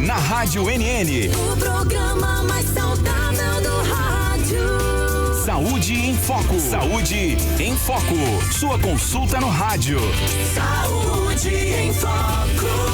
na Rádio NN. O programa mais saudável do rádio. Saúde em Foco. Saúde em Foco. Sua consulta no rádio. Saúde em Foco.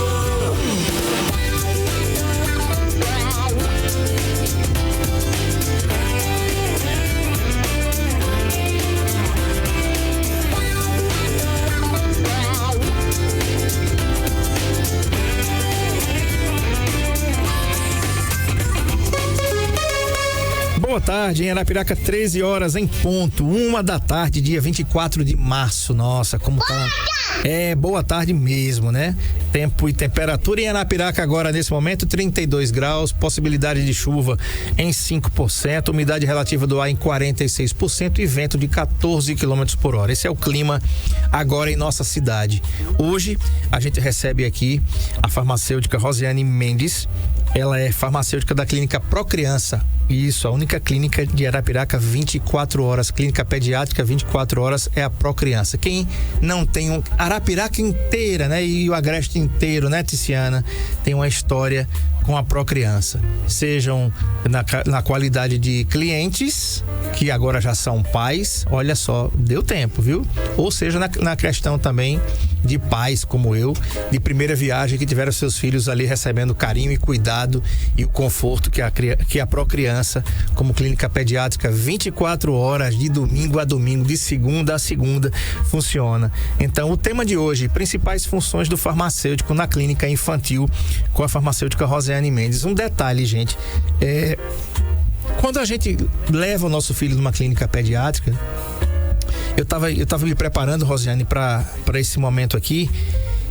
Boa tarde, em Arapiraca, 13 horas em ponto, 1 da tarde, dia 24 de março. Nossa, como tá. Boa tarde mesmo, né? Tempo e temperatura em Arapiraca agora, nesse momento, 32 graus, possibilidade de chuva em 5%, umidade relativa do ar em 46% e vento de 14 km por hora. Esse é o clima agora em nossa cidade. Hoje, a gente recebe aqui a farmacêutica Rosiane Mendes. Ela é farmacêutica da clínica Procriança. Isso, a única clínica de Arapiraca 24 horas, clínica pediátrica 24 horas é a Procriança. Quem não tem Arapiraca inteira, né? E o Agreste inteiro, né, Tiziana? Tem uma história com a Procriança. Sejam na qualidade de clientes, que agora já são pais, olha só, deu tempo, viu? Ou seja, na questão também de pais como eu, de primeira viagem, que tiveram seus filhos ali recebendo carinho e cuidado e o conforto que a Procriança, como clínica pediátrica 24 horas, de domingo a domingo, de segunda a segunda, funciona. Então, o tema de hoje, principais funções do farmacêutico na clínica infantil, com a farmacêutica Rosiane Mendes. Um detalhe, gente, quando a gente leva o nosso filho numa clínica pediátrica, eu tava me preparando, Rosiane, para esse momento aqui,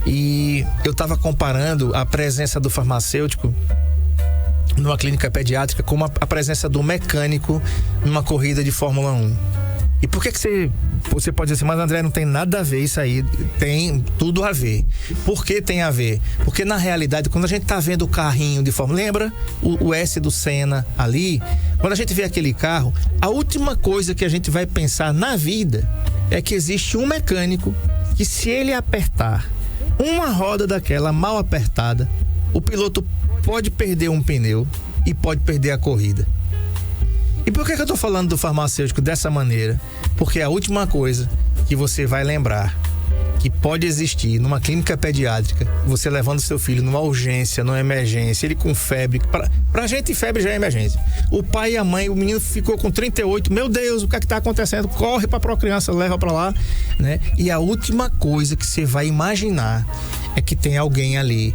e eu tava comparando a presença do farmacêutico numa clínica pediátrica com a presença do mecânico numa corrida de Fórmula 1. E por que você pode dizer assim, mas André, não tem nada a ver isso aí? Tem tudo a ver. Por que tem a ver? Porque na realidade, quando a gente tá vendo o carrinho de Fórmula, lembra o S do Senna ali? Quando a gente vê aquele carro, a última coisa que a gente vai pensar na vida é que existe um mecânico que, se ele apertar uma roda daquela mal apertada, o piloto pode perder um pneu e pode perder a corrida. E por que eu tô falando do farmacêutico dessa maneira? Porque a última coisa que você vai lembrar que pode existir numa clínica pediátrica, você levando seu filho numa urgência, numa emergência, ele com febre, pra gente febre já é emergência. O pai e a mãe, o menino ficou com 38, meu Deus, o que é que tá acontecendo? Corre pra Procriança, leva pra lá, né? E a última coisa que você vai imaginar é que tem alguém ali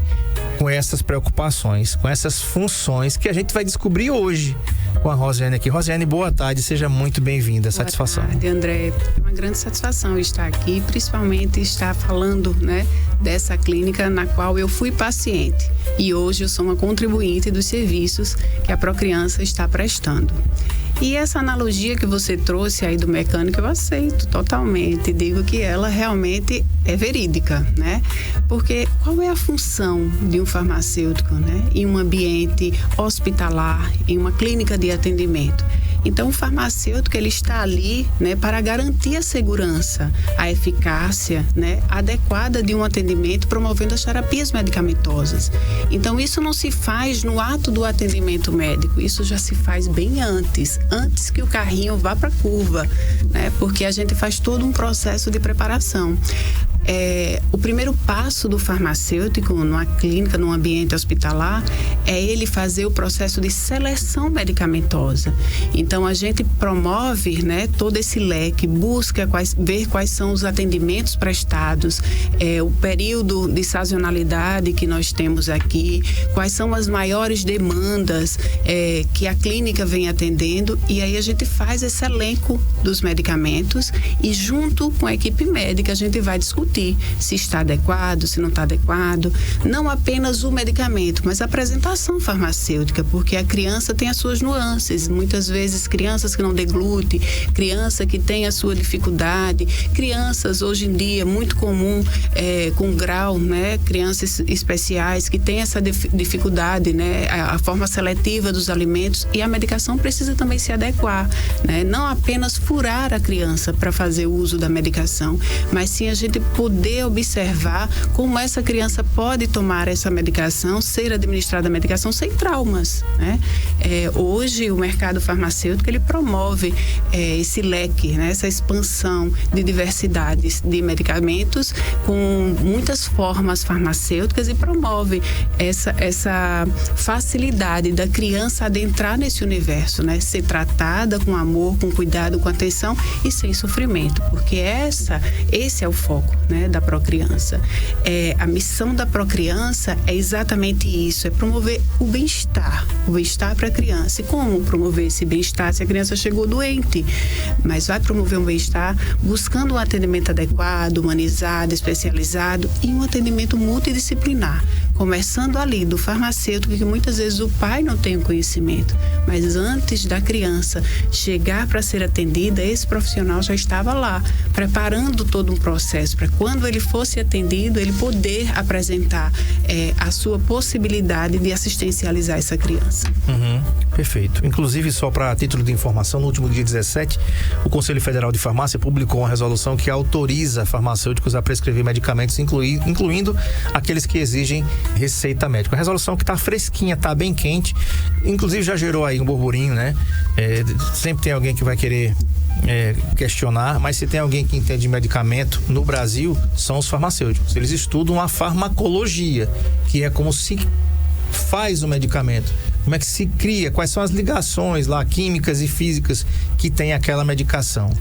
com essas preocupações, com essas funções que a gente vai descobrir hoje com a Rosiane aqui. Rosiane, boa tarde, seja muito bem-vinda. Satisfação. Boa tarde, André. É uma grande satisfação estar aqui, principalmente estar falando, né, dessa clínica na qual eu fui paciente e hoje eu sou uma contribuinte dos serviços que a Procriança está prestando. E essa analogia que você trouxe aí do mecânico, eu aceito totalmente. Digo que ela realmente é verídica, né? Porque qual é a função de um farmacêutico, né? Em um ambiente hospitalar, em uma clínica de atendimento? Então, o farmacêutico, ele está ali, né, para garantir a segurança, a eficácia, né, adequada de um atendimento, promovendo as terapias medicamentosas. Então, isso não se faz no ato do atendimento médico, isso já se faz bem antes que o carrinho vá para a curva, né, porque a gente faz todo um processo de preparação. O primeiro passo do farmacêutico numa clínica, num ambiente hospitalar, é ele fazer o processo de seleção medicamentosa. Então, a gente promove, né, todo esse leque, busca ver quais são os atendimentos prestados, o período de sazonalidade que nós temos aqui, quais são as maiores demandas que a clínica vem atendendo, e aí a gente faz esse elenco dos medicamentos e, junto com a equipe médica, a gente vai discutir se está adequado, se não está adequado, não apenas o medicamento, mas a apresentação farmacêutica, porque a criança tem as suas nuances, muitas vezes crianças que não deglutem, criança que tem a sua dificuldade, crianças hoje em dia muito comum com grau, né, crianças especiais que têm essa dificuldade, né, a forma seletiva dos alimentos, e a medicação precisa também se adequar, né, não apenas furar a criança para fazer uso da medicação, mas sim a gente poder poder observar como essa criança pode tomar essa medicação, ser administrada a medicação sem traumas, né? Hoje o mercado farmacêutico ele promove esse leque, né? Essa expansão de diversidades de medicamentos com muitas formas farmacêuticas e promove essa facilidade da criança adentrar nesse universo, né? Ser tratada com amor, com cuidado, com atenção e sem sofrimento, porque esse é o foco, né, da Procriança. A missão da Procriança é exatamente isso, é promover o bem-estar para a criança. E como promover esse bem-estar se a criança chegou doente? Mas vai promover um bem-estar buscando um atendimento adequado, humanizado, especializado e um atendimento multidisciplinar, começando ali do farmacêutico, que muitas vezes o pai não tem o conhecimento, mas antes da criança chegar para ser atendida, esse profissional já estava lá, preparando todo um processo para quando ele fosse atendido, ele poder apresentar a sua possibilidade de assistencializar essa criança. Perfeito. Inclusive, só para título de informação, no último dia 17, o Conselho Federal de Farmácia publicou uma resolução que autoriza farmacêuticos a prescrever medicamentos, incluindo aqueles que exigem receita médica. A resolução que está fresquinha, está bem quente, inclusive já gerou aí um burburinho, né? Sempre tem alguém que vai querer questionar, mas se tem alguém que entende de medicamento no Brasil, são os farmacêuticos. Eles estudam a farmacologia, que é como se faz o medicamento, como é que se cria, quais são as ligações lá, químicas e físicas que tem aquela medicação,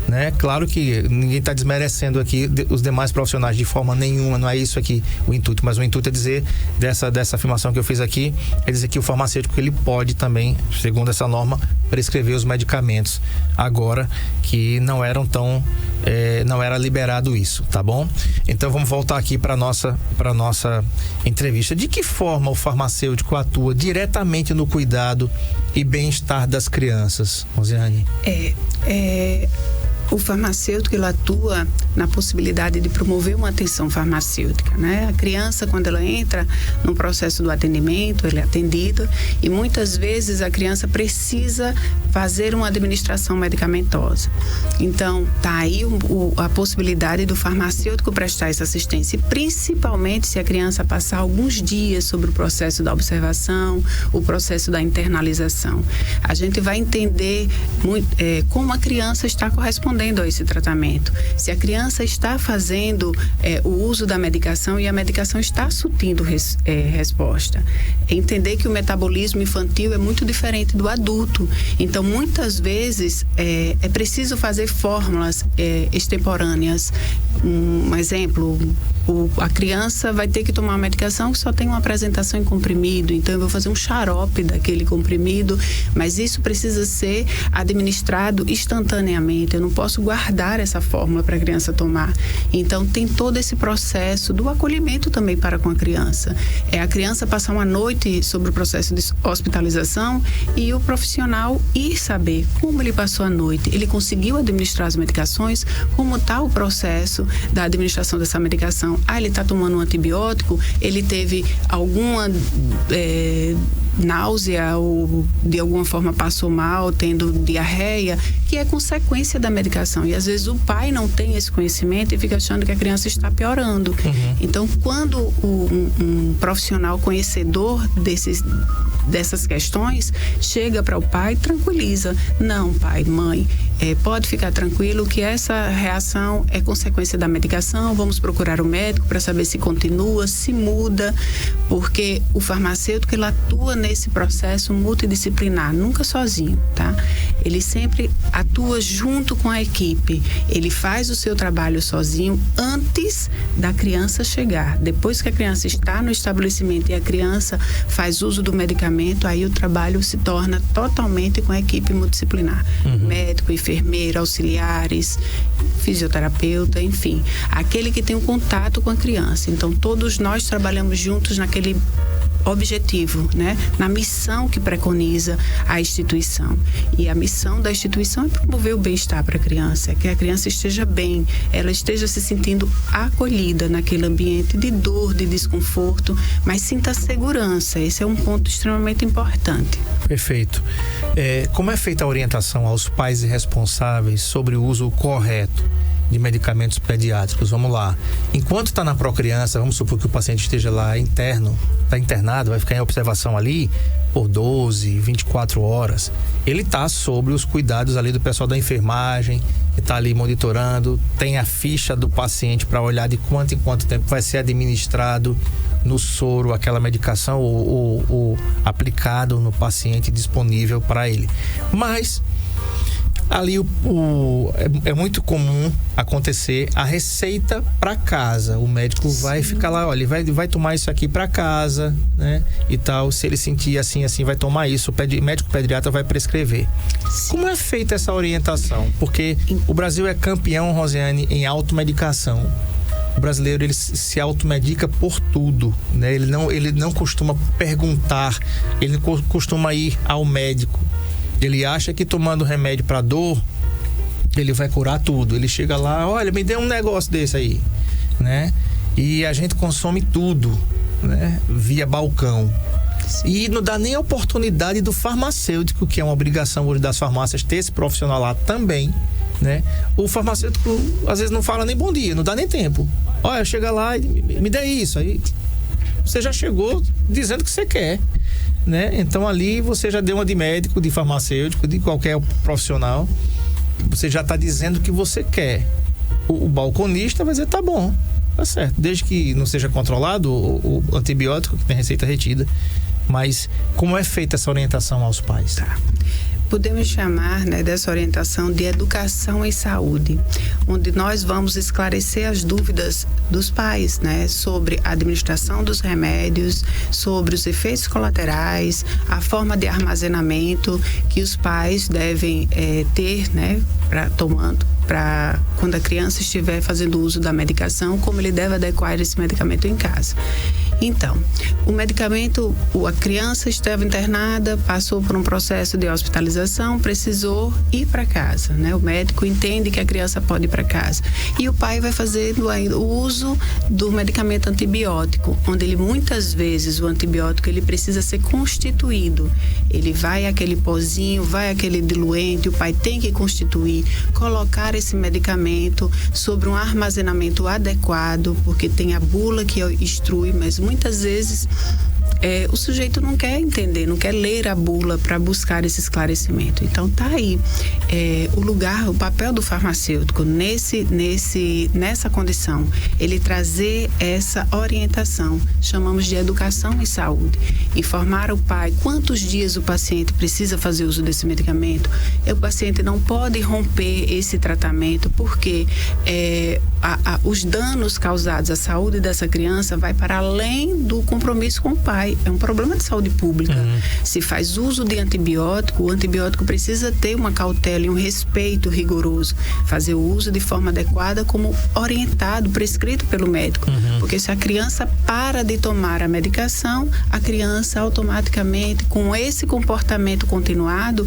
né? Claro que ninguém está desmerecendo aqui os demais profissionais de forma nenhuma, não é isso aqui o intuito, mas o intuito é dizer dessa afirmação que eu fiz aqui, é dizer que o farmacêutico ele pode também, segundo essa norma, prescrever os medicamentos agora que não era liberado isso, tá bom? Então vamos voltar aqui para nossa entrevista. De que forma o farmacêutico atua diretamente no cuidado e bem-estar das crianças, Rosiane? O farmacêutico ele atua na possibilidade de promover uma atenção farmacêutica, né? A criança, quando ela entra no processo do atendimento, ele é atendido e muitas vezes a criança precisa fazer uma administração medicamentosa. Então, tá aí a possibilidade do farmacêutico prestar essa assistência, e principalmente se a criança passar alguns dias sobre o processo da observação, o processo da internalização. A gente vai entender como a criança está correspondendo a esse tratamento. Se a criança está fazendo o uso da medicação e a medicação está surtindo resposta. Entender que o metabolismo infantil é muito diferente do adulto. Então, muitas vezes, é preciso fazer fórmulas extemporâneas. Um exemplo, a criança vai ter que tomar uma medicação que só tem uma apresentação em comprimido, então eu vou fazer um xarope daquele comprimido, mas isso precisa ser administrado instantaneamente, eu não posso guardar essa fórmula para a criança tomar. Então tem todo esse processo do acolhimento também para com a criança. A criança passar uma noite sobre o processo de hospitalização e o profissional ir saber como ele passou a noite, ele conseguiu administrar as medicações, como está o processo da administração dessa medicação. Ele está tomando um antibiótico, ele teve alguma náusea ou de alguma forma passou mal, tendo diarreia, que é consequência da medicação. E às vezes o pai não tem esse conhecimento e fica achando que a criança está piorando. Então, quando um profissional conhecedor dessas questões chega para o pai, tranquiliza. Não, pai, mãe, pode ficar tranquilo que essa reação é consequência da medicação, vamos procurar o médico para saber se continua, se muda, porque o farmacêutico ele atua nesse processo multidisciplinar, nunca sozinho, tá? Ele sempre atua junto com a equipe, ele faz o seu trabalho sozinho antes da criança chegar. Depois que a criança está no estabelecimento e a criança faz uso do medicamento, aí o trabalho se torna totalmente com a equipe multidisciplinar. Médico, enfermeiro, auxiliares, fisioterapeuta, enfim, aquele que tem um contato com a criança. Então, todos nós trabalhamos juntos naquele objetivo, né? Na missão que preconiza a instituição. E a missão da instituição é promover o bem-estar para a criança, é que a criança esteja bem, ela esteja se sentindo acolhida naquele ambiente de dor, de desconforto, mas sinta segurança. Esse é um ponto extremamente importante. Perfeito. Como é feita a orientação aos pais e responsáveis sobre o uso correto de medicamentos pediátricos. Vamos lá. Enquanto está na Procriança, vamos supor que o paciente esteja lá está internado, vai ficar em observação ali por 12, 24 horas. Ele está sobre os cuidados ali do pessoal da enfermagem, que está ali monitorando, tem a ficha do paciente para olhar de quanto em quanto tempo vai ser administrado no soro aquela medicação ou aplicado no paciente disponível para ele. Mas ali é muito comum acontecer a receita para casa. O médico vai ficar lá, olha, ele vai tomar isso aqui para casa, né? E tal. Se ele sentir assim, vai tomar isso. O médico pediatra vai prescrever. Como é feita essa orientação? Porque o Brasil é campeão, Rosiane, em automedicação. O brasileiro, ele se automedica por tudo, né? Ele não costuma perguntar, ele costuma ir ao médico. Ele acha que tomando remédio para dor, ele vai curar tudo. Ele chega lá, olha, me dê um negócio desse aí, né? E a gente consome tudo, né? Via balcão. Sim. E não dá nem a oportunidade do farmacêutico, que é uma obrigação hoje das farmácias, ter esse profissional lá também, né? O farmacêutico às vezes não fala nem bom dia, não dá nem tempo. Olha, chega lá e me dê isso. Aí você já chegou dizendo que você quer, né? Então ali você já deu uma de médico, de farmacêutico, de qualquer profissional. Você já está dizendo que você quer. O balconista vai dizer, tá bom, tá certo. Desde que não seja controlado o antibiótico, que tem receita retida. Mas como é feita essa orientação aos pais? Tá. Podemos chamar, né, dessa orientação de educação em saúde, onde nós vamos esclarecer as dúvidas dos pais, né, sobre a administração dos remédios, sobre os efeitos colaterais, a forma de armazenamento que os pais devem ter, né, para quando a criança estiver fazendo uso da medicação, como ele deve adequar esse medicamento em casa. Então, o medicamento, a criança estava internada, passou por um processo de hospitalização, precisou ir para casa, né? O médico entende que a criança pode ir para casa. E o pai vai fazer o uso do medicamento antibiótico, onde ele muitas vezes, o antibiótico, ele precisa ser constituído. Ele vai aquele pozinho, vai aquele diluente, o pai tem que constituir, colocar esse medicamento sobre um armazenamento adequado, porque tem a bula que instrui, mas muitas vezes o sujeito não quer entender, não quer ler a bula para buscar esse esclarecimento. Então tá aí o papel do farmacêutico nessa condição, ele trazer essa orientação, chamamos de educação em saúde, informar o pai quantos dias o paciente precisa fazer uso desse medicamento. O paciente não pode romper esse tratamento, porque os danos causados à saúde dessa criança vai para além do compromisso com o pai. É um problema de saúde pública. Se faz uso de antibiótico, o antibiótico precisa ter uma cautela e um respeito rigoroso. Fazer o uso de forma adequada, como orientado, prescrito pelo médico. Porque se a criança para de tomar a medicação, a criança automaticamente, com esse comportamento continuado,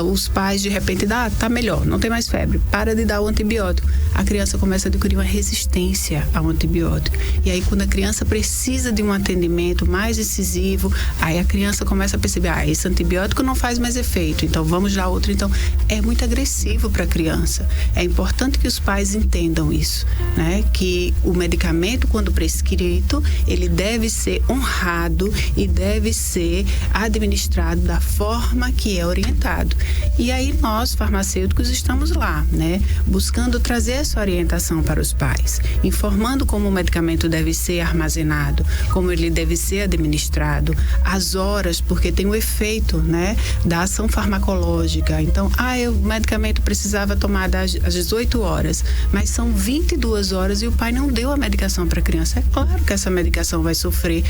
os pais de repente tá melhor, não tem mais febre, para de dar o antibiótico. A criança começa a adquirir uma resistência ao antibiótico. E aí, quando a criança precisa de um atendimento mais incisivo, aí a criança começa a perceber, esse antibiótico não faz mais efeito, então vamos dar outro. Então, é muito agressivo para a criança. É importante que os pais entendam isso, né? Que o medicamento, quando prescrito, ele deve ser honrado e deve ser administrado da forma que é orientado. E aí nós, farmacêuticos, estamos lá, né? Buscando trazer essa orientação para os pais, informando como o medicamento deve ser armazenado, como ele deve ser administrado, as horas, porque tem o efeito, né, da ação farmacológica. Então, o medicamento precisava tomar às 18 horas, mas são 22 horas e o pai não deu a medicação para a criança. É claro que essa medicação vai sofrer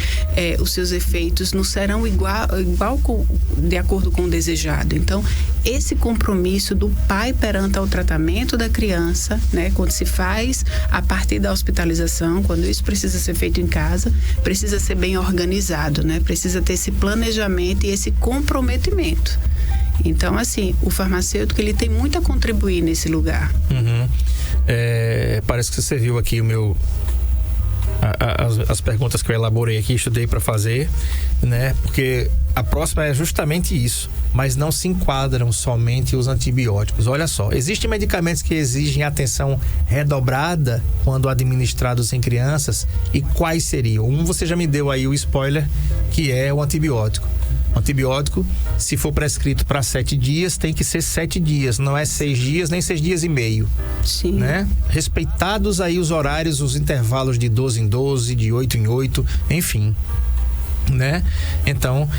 os seus efeitos, não serão igual de acordo com o desejado. Então, esse compromisso do pai perante ao tratamento da criança, né, quando se faz a partir da hospitalização, quando isso precisa ser feito em casa, precisa ser bem organizado, né? Precisa ter esse planejamento e esse comprometimento. Então, assim, o farmacêutico, ele tem muito a contribuir nesse lugar. Parece que você viu aqui as perguntas que eu elaborei aqui, estudei para fazer, né? Porque a próxima é justamente isso, mas não se enquadram somente os antibióticos. Olha só, existem medicamentos que exigem atenção redobrada quando administrados em crianças, e quais seriam? Você já me deu aí o spoiler, que é o antibiótico. O antibiótico, se for prescrito para 7 dias, tem que ser 7 dias, não é 6 dias, nem 6 dias e meio. Sim. Né? Respeitados aí os horários, os intervalos de 12 em 12, de 8 em 8, enfim. Né? Então,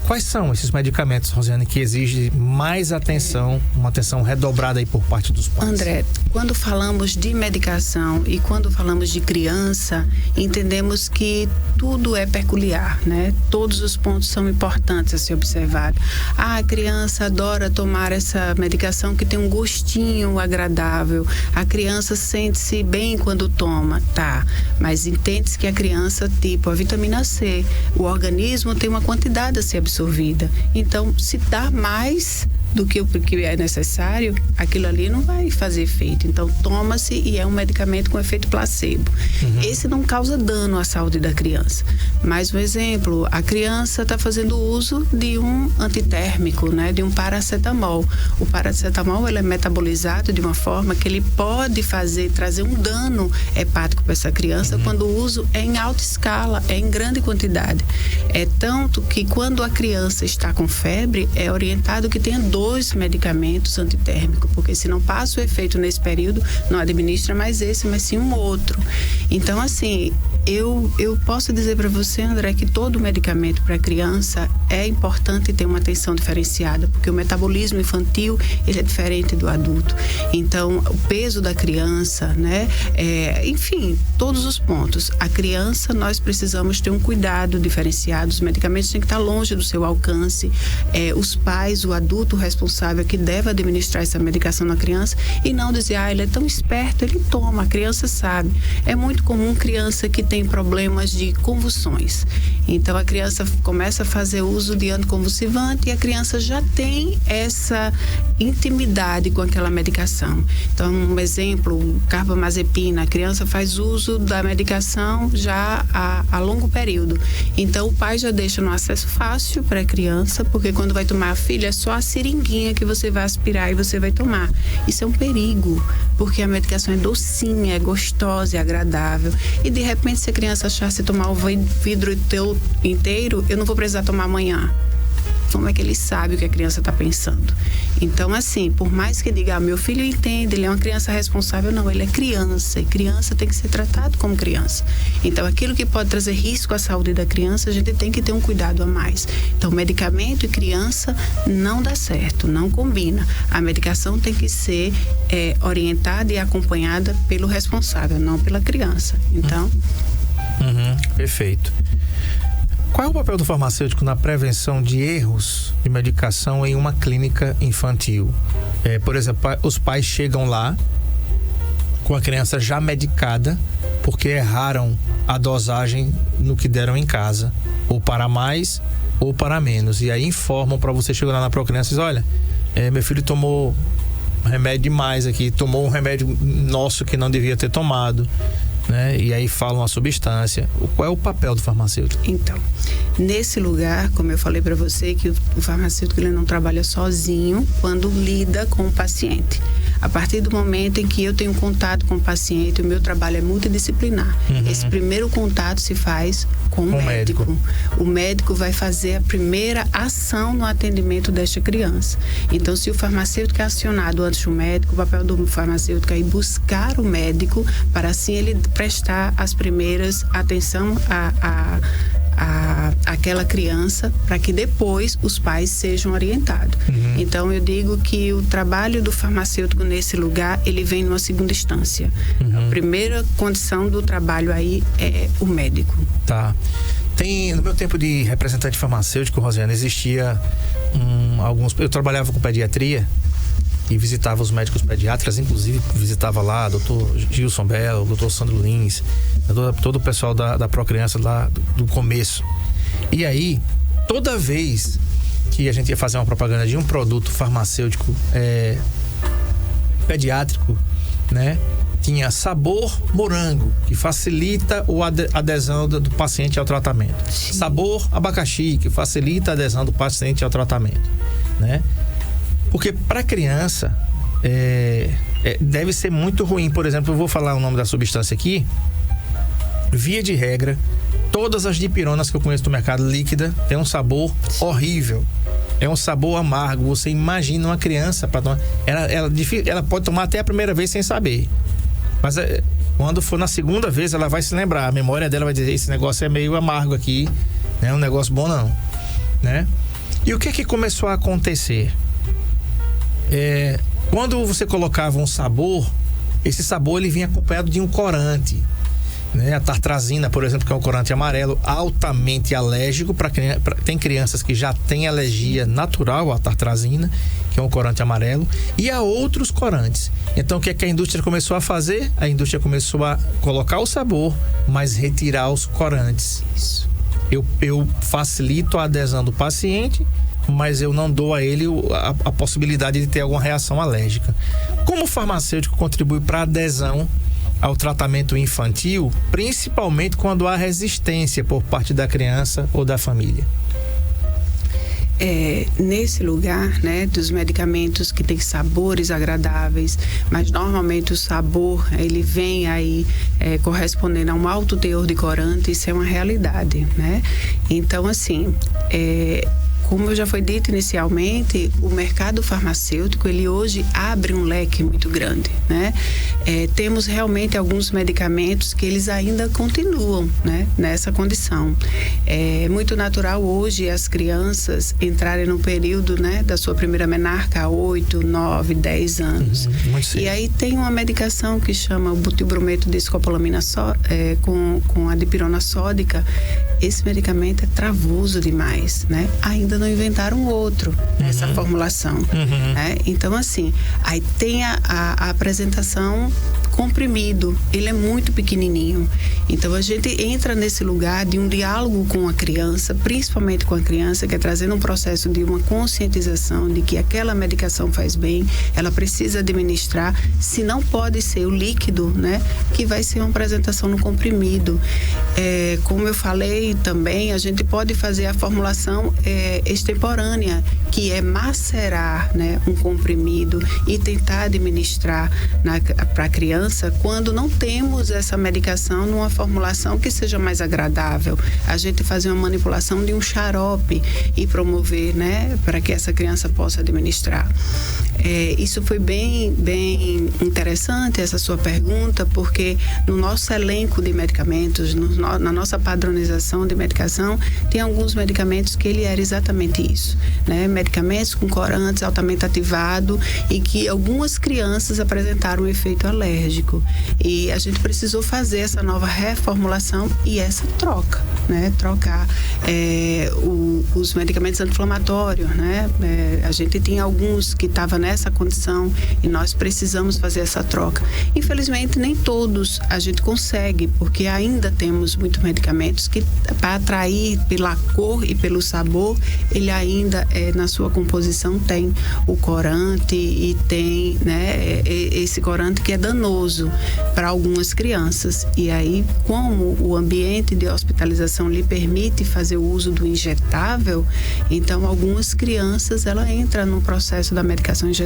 quais são esses medicamentos, Rosiane, que exigem mais atenção, uma atenção redobrada aí por parte dos pais? André, quando falamos de medicação e quando falamos de criança, entendemos que tudo é peculiar, né? Todos os pontos são importantes a ser observado. A criança adora tomar essa medicação que tem um gostinho agradável. A criança sente-se bem quando toma, tá? Mas entende-se que a criança, tipo a vitamina C, o organismo tem uma quantidade a ser absorvida. Então, se dá mais do que o que é necessário, aquilo ali não vai fazer efeito. Então, toma-se e é um medicamento com efeito placebo. Esse não causa dano à saúde da criança. Mais um exemplo, a criança está fazendo uso de um antitérmico, né, de um paracetamol. O paracetamol, ele é metabolizado de uma forma que ele pode trazer um dano hepático para essa criança quando o uso é em alta escala, é em grande quantidade. É tanto que quando a criança está com febre, é orientado que tenha 2 medicamentos antitérmicos, porque se não passa o efeito nesse período, não administra mais esse, mas sim um outro. Então, assim, eu posso dizer para você, André, que todo medicamento para criança é importante ter uma atenção diferenciada, porque o metabolismo infantil, ele é diferente do adulto. Então, o peso da criança, né? Enfim, todos os pontos. A criança, nós precisamos ter um cuidado diferenciado, os medicamentos têm que estar longe do seu alcance. Os pais, o adulto responsável que deve administrar essa medicação na criança e não dizer, ele é tão esperto, ele toma, a criança sabe. É muito comum criança que tem problemas de convulsões. Então, a criança começa a fazer uso de anticonvulsivante e a criança já tem essa intimidade com aquela medicação. Então, um exemplo, carbamazepina, a criança faz uso da medicação já a longo período. Então, o pai já deixa no acesso fácil para a criança, porque quando vai tomar a filha, é só a seringuinha que você vai aspirar e você vai tomar. Isso é um perigo, porque a medicação é docinha, é gostosa, é agradável. E, de repente, se a criança achar, se tomar o vidro inteiro, eu não vou precisar tomar amanhã. Como é que ele sabe o que a criança está pensando? Então, assim, por mais que diga, meu filho entende, ele é uma criança responsável, não, ele é criança, e criança tem que ser tratado como criança. Então, aquilo que pode trazer risco à saúde da criança, a gente tem que ter um cuidado a mais. Então, medicamento e criança não dá certo, não combina. A medicação tem que ser orientada e acompanhada pelo responsável, não pela criança. Então... Perfeito. Qual é o papel do farmacêutico na prevenção de erros de medicação em uma clínica infantil? Por exemplo, os pais chegam lá com a criança já medicada porque erraram a dosagem no que deram em casa, ou para mais ou para menos. E aí informam para você chegar lá na criança e dizer, olha, meu filho tomou remédio demais aqui, tomou um remédio nosso que não devia ter tomado. Né? E aí falam a substância. Qual é o papel do farmacêutico? Então, nesse lugar, como eu falei para você, que o farmacêutico ele não trabalha sozinho quando lida com o paciente. A partir do momento em que eu tenho contato com o paciente, o meu trabalho é multidisciplinar. Esse primeiro contato se faz com o médico. O médico vai fazer a primeira ação no atendimento desta criança. Então, se o farmacêutico é acionado antes do médico, o papel do farmacêutico é ir buscar o médico para assim ele prestar as primeiras atenção àquela criança, para que depois os pais sejam orientados. Então, eu digo que o trabalho do farmacêutico nesse lugar, ele vem numa segunda instância. A primeira condição do trabalho aí é o médico. Tá. No meu tempo de representante farmacêutico, Rosiane, existia eu trabalhava com pediatria e visitava os médicos pediatras, inclusive visitava lá doutor Gilson Belo, doutor Sandro Lins, todo o pessoal da Procriança lá do começo. E aí, toda vez que a gente ia fazer uma propaganda de um produto farmacêutico pediátrico, né? tinha sabor morango, que facilita a adesão do paciente ao tratamento. Sim. Sabor abacaxi, que facilita a adesão do paciente ao tratamento, né? Porque para criança deve ser muito ruim. Por exemplo, eu vou falar o nome da substância aqui. Via de regra, todas as dipironas que eu conheço do mercado líquida tem um sabor horrível. É um sabor amargo. Você imagina uma criança para tomar. Ela pode tomar até a primeira vez sem saber. Mas quando for na segunda vez, ela vai se lembrar. A memória dela vai dizer: esse negócio é meio amargo aqui. Não é um negócio bom, não. Né? E o que é que começou a acontecer? Quando você colocava um sabor, esse sabor ele vinha acompanhado de um corante, né? A tartrazina, por exemplo, que é um corante amarelo, altamente alérgico. Tem crianças que já têm alergia natural à tartrazina, que é um corante amarelo, e há outros corantes. Então, o que é que a indústria começou a fazer? A indústria começou a colocar o sabor, mas retirar os corantes. Isso. Eu facilito a adesão do paciente, mas eu não dou a ele a possibilidade de ter alguma reação alérgica. Como o farmacêutico contribui para a adesão ao tratamento infantil, principalmente quando há resistência por parte da criança ou da família? Nesse lugar, né, dos medicamentos que têm sabores agradáveis, mas normalmente o sabor ele vem aí correspondendo a um alto teor de corante, isso é uma realidade, né? Então, assim, como já foi dito inicialmente, o mercado farmacêutico, ele hoje abre um leque muito grande, né? Temos realmente alguns medicamentos que eles ainda continuam, né, nessa condição. É muito natural hoje as crianças entrarem no período, né, da sua primeira menarca a 8, 9, 10 anos. E aí tem uma medicação que chama o butilbrometo de escopolamina com a dipirona sódica. Esse medicamento é travoso demais, né? Ainda não inventaram outro nessa formulação. Né? Então, assim, aí tem a apresentação comprimido, ele é muito pequenininho. Então, a gente entra nesse lugar de um diálogo com a criança, principalmente com a criança, que é trazendo um processo de uma conscientização de que aquela medicação faz bem, ela precisa administrar, se não pode ser o líquido, né, que vai ser uma apresentação no comprimido. Como eu falei também, a gente pode fazer a formulação extemporânea, que é macerar, né, um comprimido e tentar administrar para a criança quando não temos essa medicação numa formulação que seja mais agradável. A gente fazer uma manipulação de um xarope e promover, né, para que essa criança possa administrar. Isso foi bem interessante, essa sua pergunta, porque no nosso elenco de medicamentos, na nossa padronização de medicação, tem alguns medicamentos que ele era exatamente isso, né? Medicamentos com corantes altamente ativado e que algumas crianças apresentaram um efeito alérgico. E a gente precisou fazer essa nova reformulação e essa troca, né? Trocar os medicamentos anti-inflamatórios, né? A gente tinha alguns que estavam nessa condição e nós precisamos fazer essa troca. Infelizmente, nem todos a gente consegue, porque ainda temos muitos medicamentos que, para atrair pela cor e pelo sabor, ele ainda, na sua composição, tem o corante e tem, né, esse corante que é danoso para algumas crianças. E aí, como o ambiente de hospitalização lhe permite fazer o uso do injetável, então algumas crianças, ela entra no processo da medicação injetável.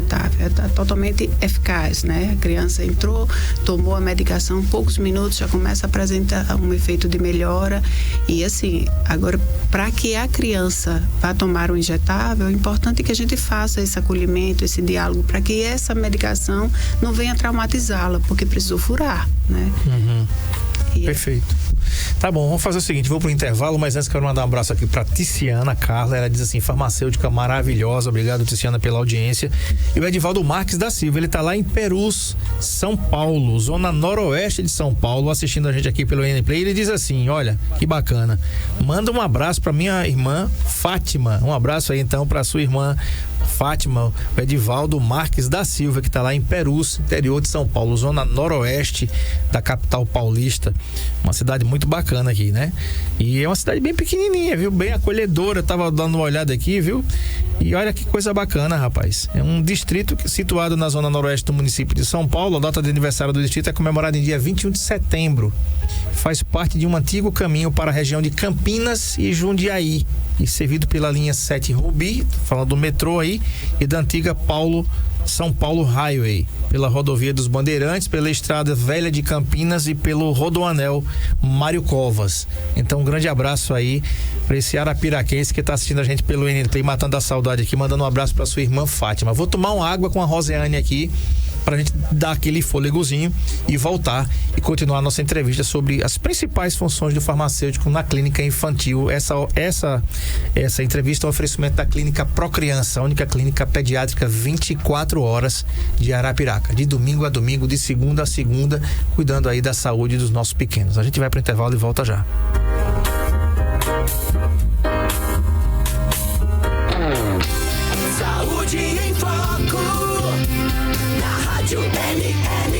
É totalmente eficaz, né? A criança entrou, tomou a medicação, poucos minutos já começa a apresentar um efeito de melhora. E assim, agora, para que a criança vá tomar o injetável, é importante que a gente faça esse acolhimento, esse diálogo, para que essa medicação não venha traumatizá-la, porque precisou furar, né? Perfeito. Tá bom, vamos fazer o seguinte, vou pro intervalo, mas antes quero mandar um abraço aqui pra Ticiana Carla. Ela diz assim: farmacêutica maravilhosa, obrigado, Ticiana, pela audiência. E o Edivaldo Marques da Silva, ele tá lá em Perus, São Paulo, zona noroeste de São Paulo, assistindo a gente aqui pelo N-Play. Ele diz assim: olha, que bacana, manda um abraço pra minha irmã Fátima. Um abraço aí então pra sua irmã Fátima, o Edivaldo Marques da Silva, que tá lá em Perus, interior de São Paulo, zona noroeste da capital paulista. Uma cidade muito bacana aqui, né? E é uma cidade bem pequenininha, viu? Bem acolhedora. Eu tava dando uma olhada aqui, viu? E olha que coisa bacana, rapaz. É um distrito situado na zona noroeste do município de São Paulo. A data de aniversário do distrito é comemorada em dia 21 de setembro. Faz parte de um antigo caminho para a região de Campinas e Jundiaí, e servido pela linha 7 Rubi, falando do metrô aí, e da antiga São Paulo Highway, pela rodovia dos Bandeirantes, pela estrada velha de Campinas e pelo rodoanel Mário Covas. Então, um grande abraço aí para esse arapiraquense que está assistindo a gente pelo NLP, matando a saudade aqui, mandando um abraço para sua irmã Fátima. Vou tomar uma água com a Roseane aqui para a gente dar aquele fôlegozinho e voltar e continuar a nossa entrevista sobre as principais funções do farmacêutico na clínica infantil. Essa entrevista é um oferecimento da clínica Procriança, a única clínica pediátrica 24 horas de Arapiraca, de domingo a domingo, de segunda a segunda, cuidando aí da saúde dos nossos pequenos. A gente vai para o intervalo e volta já. Saúde em Foco, na Rádio NN,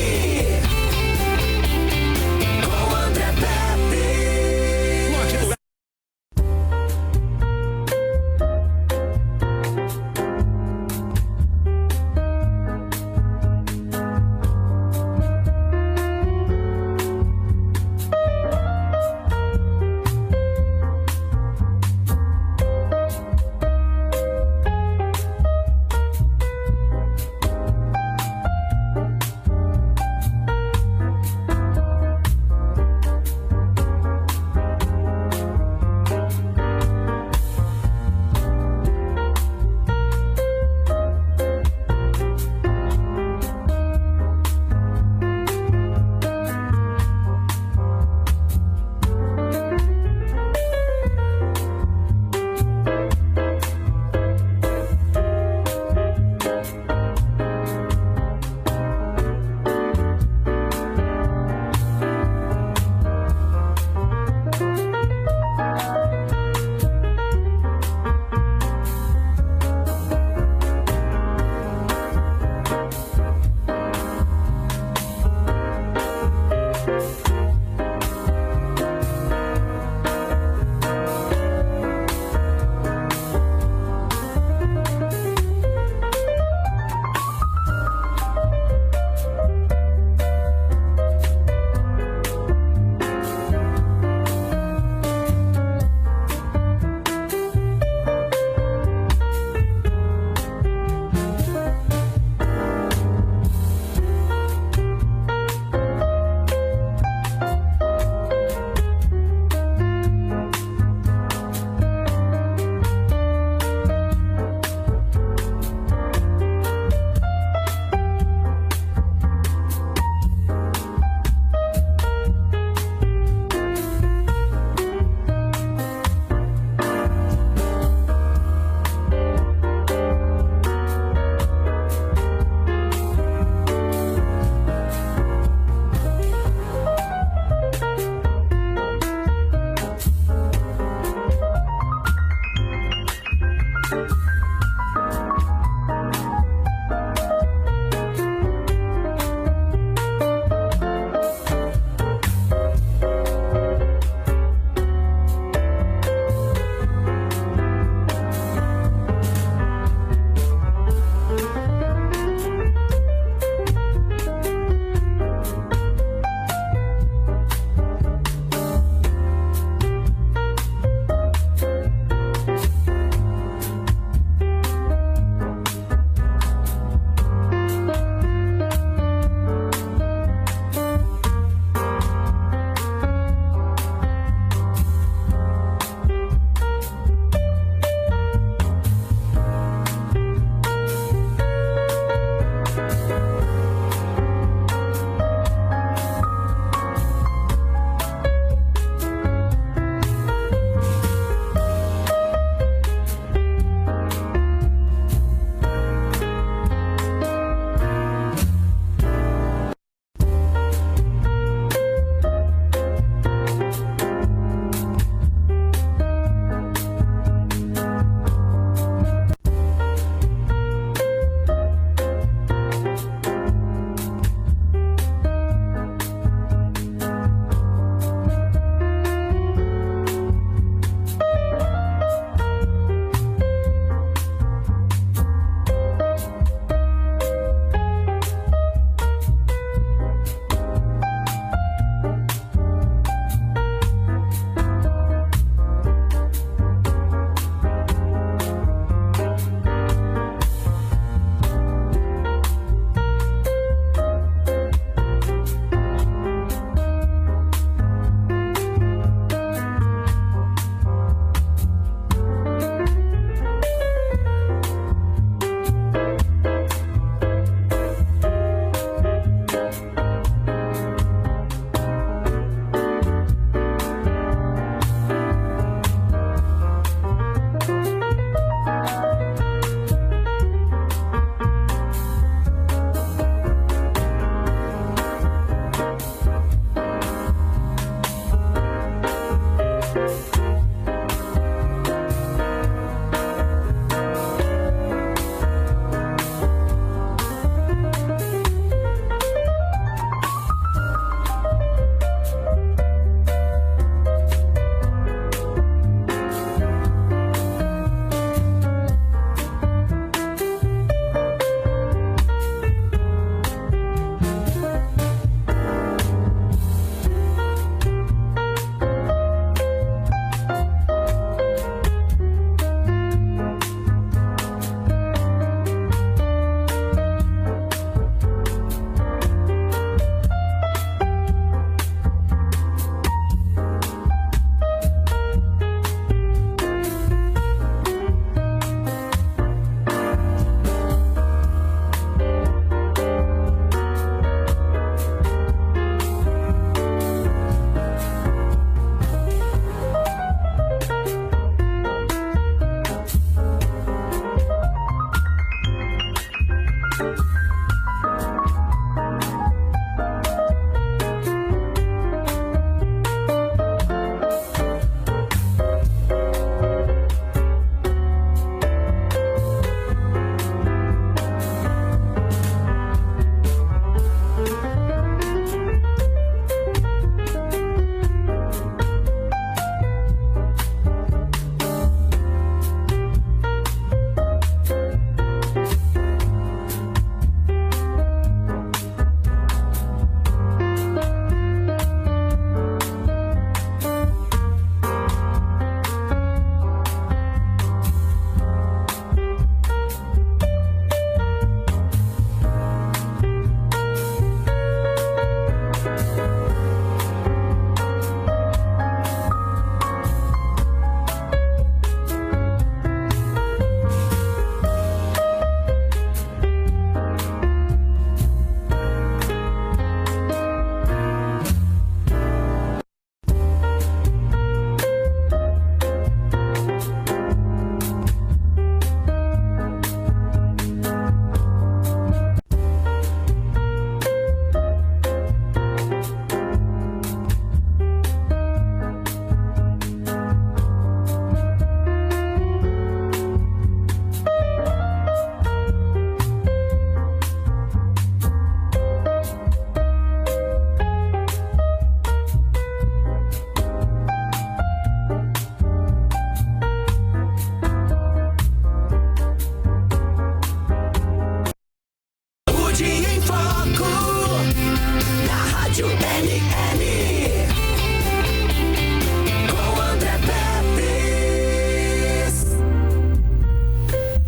com André Pepe.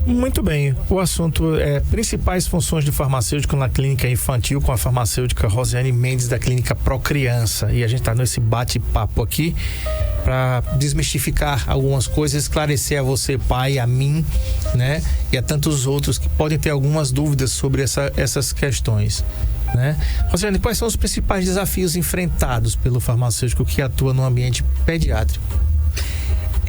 Muito bem, o assunto é principais funções de farmacêutico na clínica infantil com a farmacêutica Rosiane Mendes da clínica Procriança, e a gente está nesse bate-papo aqui para desmistificar algumas coisas, esclarecer a você, pai, a mim, né, e a tantos outros que podem ter algumas dúvidas sobre essas questões, né? Rosiane, quais são os principais desafios enfrentados pelo farmacêutico que atua no ambiente pediátrico?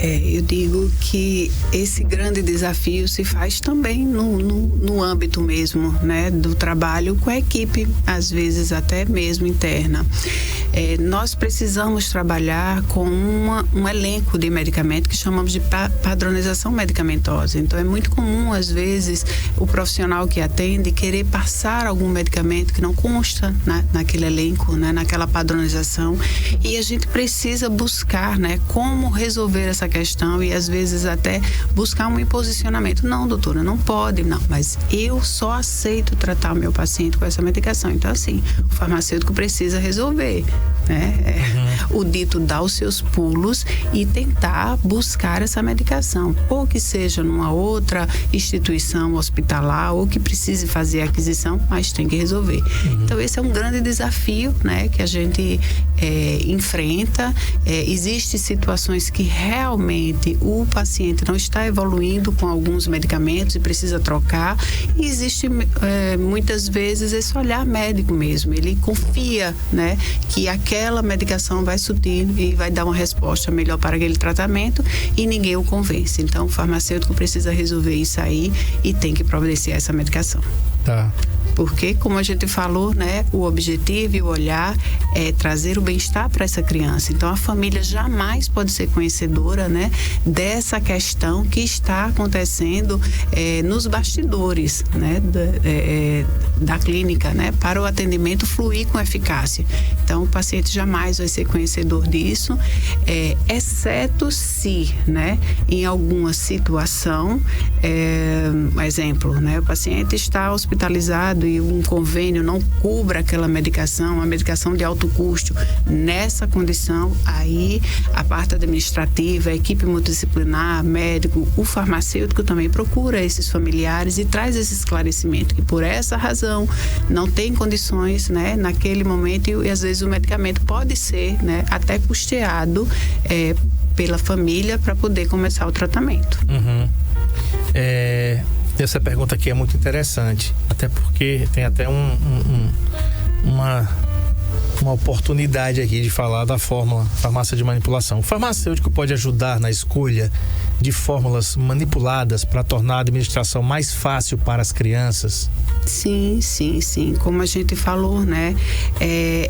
Eu digo que esse grande desafio se faz também no âmbito mesmo, né, do trabalho com a equipe, às vezes até mesmo interna. Nós precisamos trabalhar com um elenco de medicamentos que chamamos de padronização medicamentosa. Então, é muito comum, às vezes, o profissional que atende querer passar algum medicamento que não consta naquele elenco, né, naquela padronização, e a gente precisa buscar, né, como resolver essa questão e, às vezes, até buscar um posicionamento. Não, doutora, não pode, não, mas eu só aceito tratar o meu paciente com essa medicação. Então, assim, o farmacêutico precisa resolver, né? O dito dar os seus pulos e tentar buscar essa medicação, ou que seja numa outra instituição hospitalar, ou que precise fazer a aquisição, mas tem que resolver. Então, esse é um grande desafio, né, que a gente enfrenta. Existem situações que realmente o paciente não está evoluindo com alguns medicamentos e precisa trocar, e existe muitas vezes esse olhar médico mesmo, ele confia, né, que aquela medicação vai suprir e vai dar uma resposta melhor para aquele tratamento, e ninguém o convence. Então, o farmacêutico precisa resolver isso aí e tem que providenciar essa medicação. Tá. Porque, como a gente falou, né, o objetivo e o olhar é trazer o bem-estar para essa criança. Então, a família jamais pode ser conhecedora, né, dessa questão que está acontecendo nos bastidores, né, da clínica, né, para o atendimento fluir com eficácia. Então, o paciente jamais vai ser conhecedor disso, exceto se, né, em alguma situação, exemplo, né, o paciente está hospitalizado e um convênio não cubra aquela medicação, uma medicação de alto custo. Nessa condição, aí a parte administrativa, a equipe multidisciplinar, médico, o farmacêutico também procura esses familiares e traz esse esclarecimento, que por essa razão não tem condições, né, naquele momento, e às vezes o medicamento pode ser, né, até custeado pela família para poder começar o tratamento. Essa pergunta aqui é muito interessante, até porque tem até uma oportunidade aqui de falar da fórmula farmácia de manipulação. O farmacêutico pode ajudar na escolha de fórmulas manipuladas para tornar a administração mais fácil para as crianças? Sim. Como a gente falou, né?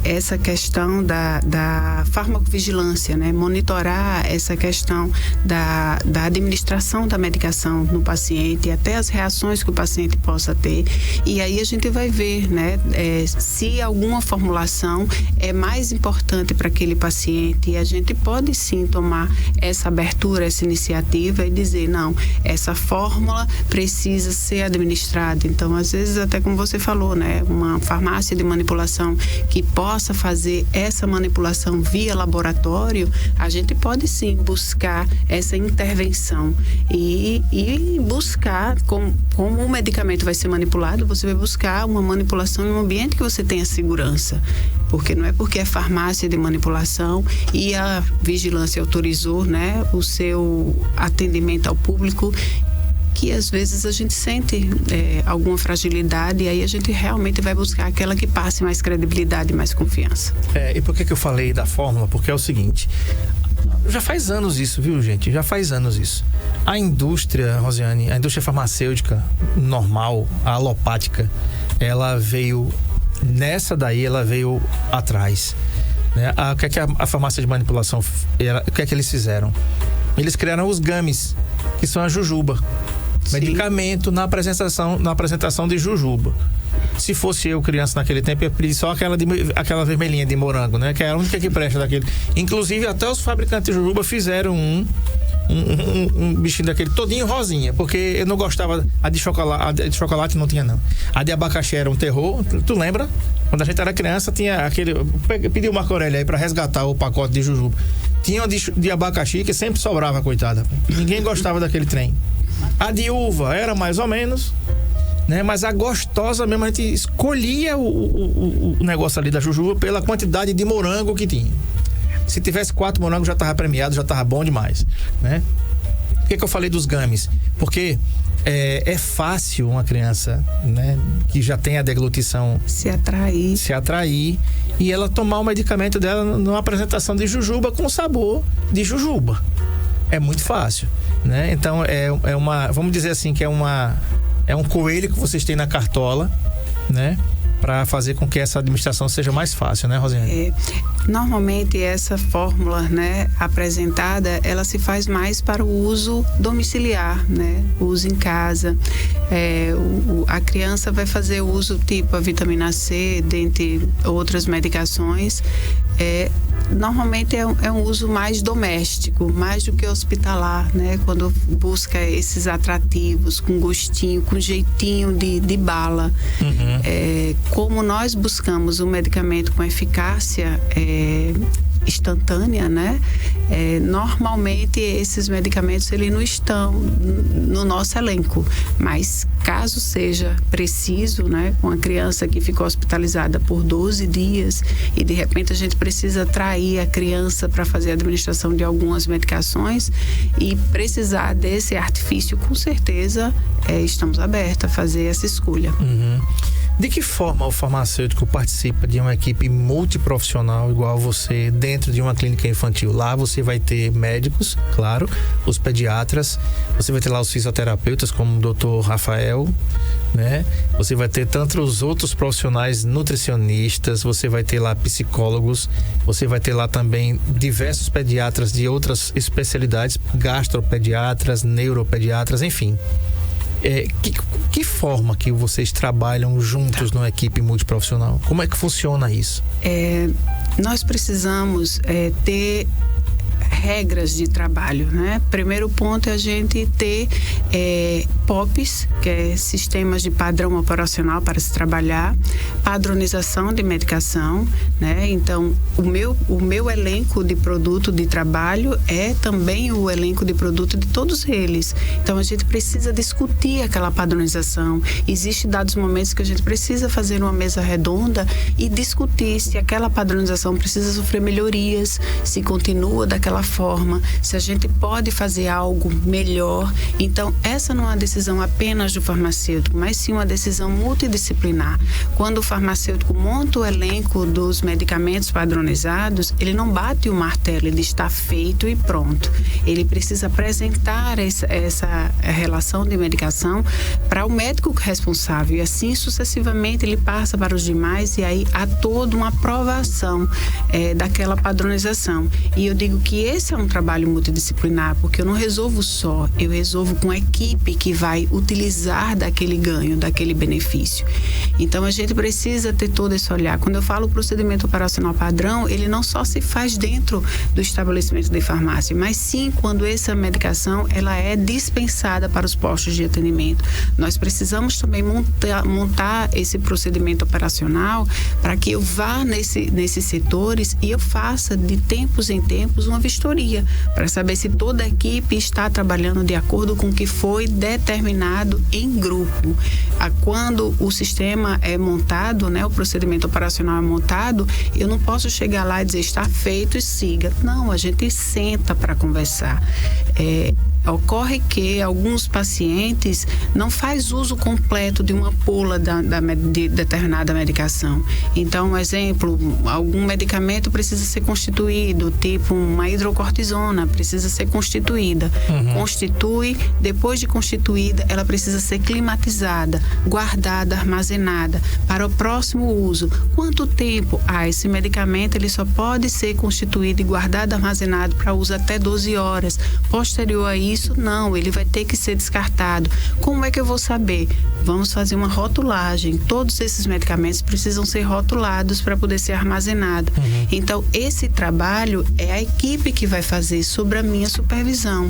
Essa questão da farmacovigilância, né? Monitorar essa questão da administração da medicação no paciente, até as reações que o paciente possa ter. E aí a gente vai ver, né? Se alguma formulação é mais importante para aquele paciente, e a gente pode sim tomar essa abertura, essa iniciativa e dizer, não, essa fórmula precisa ser administrada. Então, às vezes, até como você falou, né, uma farmácia de manipulação que possa fazer essa manipulação via laboratório, a gente pode sim buscar essa intervenção e buscar como o medicamento vai ser manipulado, você vai buscar uma manipulação em um ambiente que você tenha segurança. Porque não é porque é farmácia de manipulação e a vigilância autorizou, né, o seu atendimento ao público, que às vezes a gente sente alguma fragilidade, e aí a gente realmente vai buscar aquela que passe mais credibilidade e mais confiança. E por que eu falei da fórmula? Porque é o seguinte, já faz anos isso, viu, gente? Já faz anos isso. A indústria, Rosiane, a indústria farmacêutica normal, a alopática, ela veio atrás, né? O que é que a farmácia de manipulação, o que é que eles fizeram? Eles criaram os gummies, que são a jujuba. Sim. Medicamento na apresentação de jujuba. Se fosse eu criança naquele tempo, eu pedi só aquela vermelhinha de morango, né? Que é a única que presta daquele. Inclusive, até os fabricantes de jujuba fizeram um bichinho daquele todinho rosinha, porque eu não gostava. A de chocolate não tinha, não. A de abacaxi era um terror. Tu lembra? Quando a gente era criança, tinha aquele. Eu pedi o Marco Aurélio aí pra resgatar o pacote de jujuba. Tinha uma de abacaxi que sempre sobrava, coitada. Ninguém gostava daquele trem. A de uva era mais ou menos, né? Mas a gostosa mesmo, a gente escolhia o negócio ali da jujuba pela quantidade de morango que tinha. Se tivesse 4 morangos já tava premiado, já tava bom demais, né? Por que eu falei dos gummies? Porque é fácil uma criança, né, que já tem a deglutição se atrair e ela tomar o medicamento dela numa apresentação de jujuba com sabor de jujuba. É muito fácil, né? Então é uma, vamos dizer assim, que é um coelho que vocês têm na cartola, né? Para fazer com que essa administração seja mais fácil, né, Rosiane? Normalmente essa fórmula, né, apresentada, ela se faz mais para o uso domiciliar, né, o uso em casa. A criança vai fazer uso tipo a vitamina C, dentre outras medicações. Normalmente é um uso mais doméstico, mais do que hospitalar, né? Quando busca esses atrativos com gostinho, com jeitinho de bala. Como nós buscamos um medicamento com eficácia instantânea, né? Normalmente esses medicamentos eles não estão no nosso elenco, mas caso seja preciso, né, com a criança que ficou hospitalizada por 12 dias e de repente a gente precisa atrair a criança para fazer a administração de algumas medicações e precisar desse artifício, com certeza estamos abertos a fazer essa escolha. De que forma o farmacêutico participa de uma equipe multiprofissional igual você dentro de uma clínica infantil? Lá você vai ter médicos, claro, os pediatras, você vai ter lá os fisioterapeutas como o Dr. Rafael, né? Você vai ter tanto os outros profissionais nutricionistas, você vai ter lá psicólogos, você vai ter lá também diversos pediatras de outras especialidades, gastropediatras, neuropediatras, enfim. Que forma que vocês trabalham juntos numa equipe multiprofissional? Como é que funciona isso? Nós precisamos ter regras de trabalho, né? Primeiro ponto é a gente ter POPs, que é sistemas de padrão operacional para se trabalhar, padronização de medicação, né? Então, o meu elenco de produto de trabalho é também o elenco de produto de todos eles. Então, a gente precisa discutir aquela padronização. Existem dados momentos que a gente precisa fazer uma mesa redonda e discutir se aquela padronização precisa sofrer melhorias, se continua daquela forma, se a gente pode fazer algo melhor. Então, essa não é uma decisão apenas do farmacêutico, mas sim uma decisão multidisciplinar. Quando o farmacêutico monta o elenco dos medicamentos padronizados, ele não bate o martelo, ele está feito e pronto. Ele precisa apresentar essa relação de medicação para o médico responsável e assim sucessivamente ele passa para os demais e aí há toda uma aprovação daquela padronização. E eu digo que esse é um trabalho multidisciplinar, porque eu não resolvo só, eu resolvo com a equipe que vai utilizar daquele ganho, daquele benefício. Então a gente precisa ter todo esse olhar. Quando eu falo procedimento operacional padrão, ele não só se faz dentro do estabelecimento de farmácia, mas sim quando essa medicação ela é dispensada para os postos de atendimento. Nós precisamos também montar esse procedimento operacional para que eu vá nesses setores e eu faça de tempos em tempos uma vistoria para saber se toda a equipe está trabalhando de acordo com o que foi determinado em grupo. Quando o sistema é montado, né, o procedimento operacional é montado, eu não posso chegar lá e dizer está feito e siga. Não, a gente senta para conversar. Ocorre que alguns pacientes não faz uso completo de uma pula de determinada medicação. Então, um exemplo, algum medicamento precisa ser constituído, tipo uma hidrocortisona, precisa ser constituída. Constitui, depois de constituída, ela precisa ser climatizada, guardada, armazenada para o próximo uso. Quanto tempo? Esse medicamento ele só pode ser constituído e guardado, armazenado para uso até 12 horas. Posterior a isso, não, ele vai ter que ser descartado. Como é que eu vou saber? Vamos fazer uma rotulagem. Todos esses medicamentos precisam ser rotulados para poder ser armazenado. Então, esse trabalho é a equipe que vai fazer sobre a minha supervisão.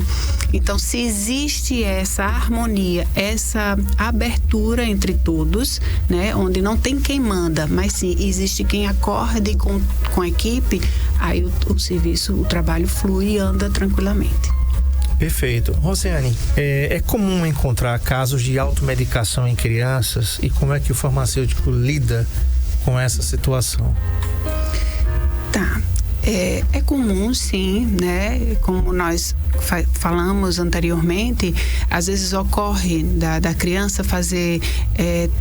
Então, se existe essa harmonia, essa abertura entre todos, né, onde não tem quem manda, mas sim existe quem acorde com a equipe, aí o serviço, o trabalho flui e anda tranquilamente. Perfeito. Rosiane, é comum encontrar casos de automedicação em crianças e como é que o farmacêutico lida com essa situação? Tá. É comum, sim, né? Como nós falamos anteriormente, às vezes ocorre da criança